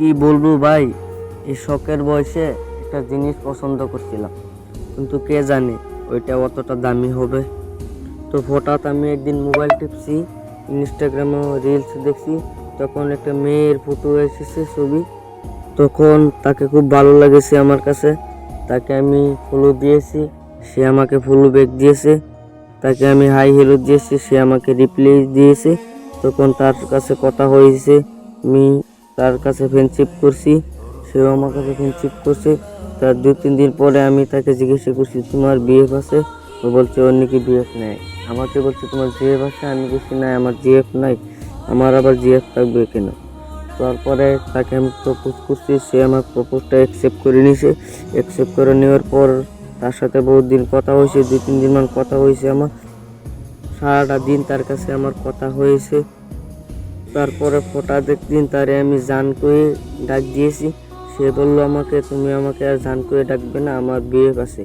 কি বলবো ভাই, এই শখের বয়সে একটা জিনিস পছন্দ করছিলাম, কিন্তু কে জানে ওইটা অতটা দামি হবে। তো হঠাৎ আমি একদিন মোবাইল টিপছি, ইনস্টাগ্রামে রিলস দেখছি, তখন একটা মেয়ের ফটো এসেছে, ছবি। তখন তাকে খুব ভালো লেগেছে আমার কাছে, তাকে আমি ফলো দিয়েছি, সে আমাকে ফলো ব্যাক দিয়েছে। তাকে আমি হাই হ্যালো দিয়েছি, সে আমাকে রিপ্লাই দিয়েছে। তখন তার কাছে কথা হয়েছে, আমি তার কাছে ফ্রেন্ডশিপ করছি, সেও আমার কাছে ফ্রেন্ডশিপ করছে। তার 2-3 দিন পরে আমি তাকে জিজ্ঞাসা করছি, তোমার বিএফ আছে? ও বলছে ওর নাকি বিএফ নেই। আমাকে বলছে তোমার জিএফ আছে? আমি বলছি না, আমার জিএফ নাই। আমার আবার জিএফ থাকবে কেন? তারপরে তাকে আমি প্রপোজ করছি, সে আমার প্রপোজটা অ্যাকসেপ্ট করে নিয়েছে। অ্যাকসেপ্ট করে নেওয়ার পর তার সাথে বহুত দিন কথা হয়েছে, 2-3 দিন মান কথা হয়েছে আমার। সারাটা দিন তার কাছে আমার কথা হয়েছে। তারপরে হঠাৎ একদিন তারে আমি জান করে ডাক দিয়েছি। সে বলল আমাকে, তুমি আমাকে আর জান করে ডাকবে না, আমার বিএফ আছে।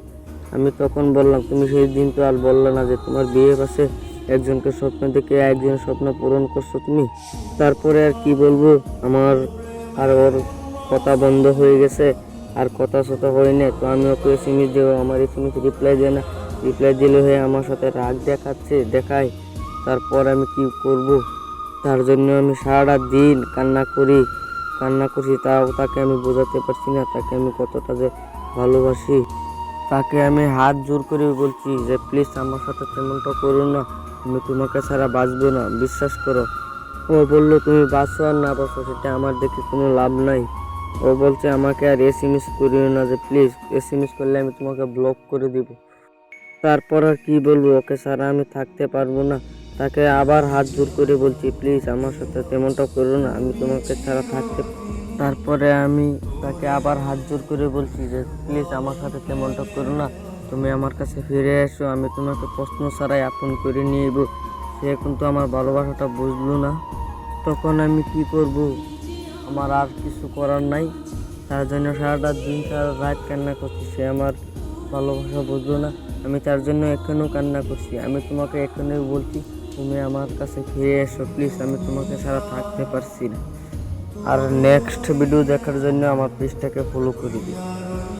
আমি তখন বললাম, তুমি সেই দিন তো আর বললে না যে তোমার বিএফ আছে? একজনকে স্বপ্ন দেখে একজনের স্বপ্ন পূরণ করছো তুমি। তারপরে আর কি বলবো, আমার আর ওর কথা বন্ধ হয়ে গেছে, আর কথা সথা হয় না। তো আমি ওকে এসএমএস দেবো, আমার এসএমএস রিপ্লাই দেয় না। রিপ্লাই দিলে হয়ে আমার সাথে রাগ দেখায়। তারপর আমি কি করব? তার জন্য আমি সারাটা দিন কান্না করছি, তাও তাকে আমি বোঝাতে পারছি না তাকে আমি কতটা যে ভালোবাসি। তাকে আমি হাত জোর করে বলছি যে প্লিজ আমার সাথে তেমনটা করো না, আমি তোমাকে ছাড়া বাঁচবো না, বিশ্বাস করো। ও বলল, তুমি বাঁচো আর না বাঁচো সেটা আমার দেখে কোনো লাভ নাই। ও বলছে আমাকে আর এসএমএস করিও না, যে প্লিজ এসএমএস করলে আমি তোমাকে ব্লক করে দিব। তারপর আর কি বলবো, ওকে ছাড়া আমি থাকতে পারবো না। তাকে আবার হাত জোর করে বলছি, প্লিজ আমার সাথে তেমনটা করো না, আমি তোমাকে ছাড়া থাকতে। তারপরে আমি তাকে আবার হাত জোর করে বলছি যে প্লিজ আমার সাথে তেমনটা করো না, তুমি আমার কাছে ফিরে এসো, আমি তোমাকে প্রশ্ন ছাড়াই আপন করে নিয়ে নেবো। সে কিন্তু আমার ভালোবাসাটা বুঝলো না। তখন আমি কি করব? আমার আর কিছু করার নাই। তার জন্য সারাটা দিন সারা রাত কান্না করছি, সে আমার ভালোবাসা বুঝলো না। আমি তার জন্য এখনও কান্না করছি। আমি তোমাকে এখনই বলছি, তুমি আমার কাছে ফিরে এসো প্লিজ, আমি তোমাকে ছাড়া থাকতে পারছি না। আর নেক্সট ভিডিও দেখার জন্য আমার পেজটাকে ফলো করে দিও।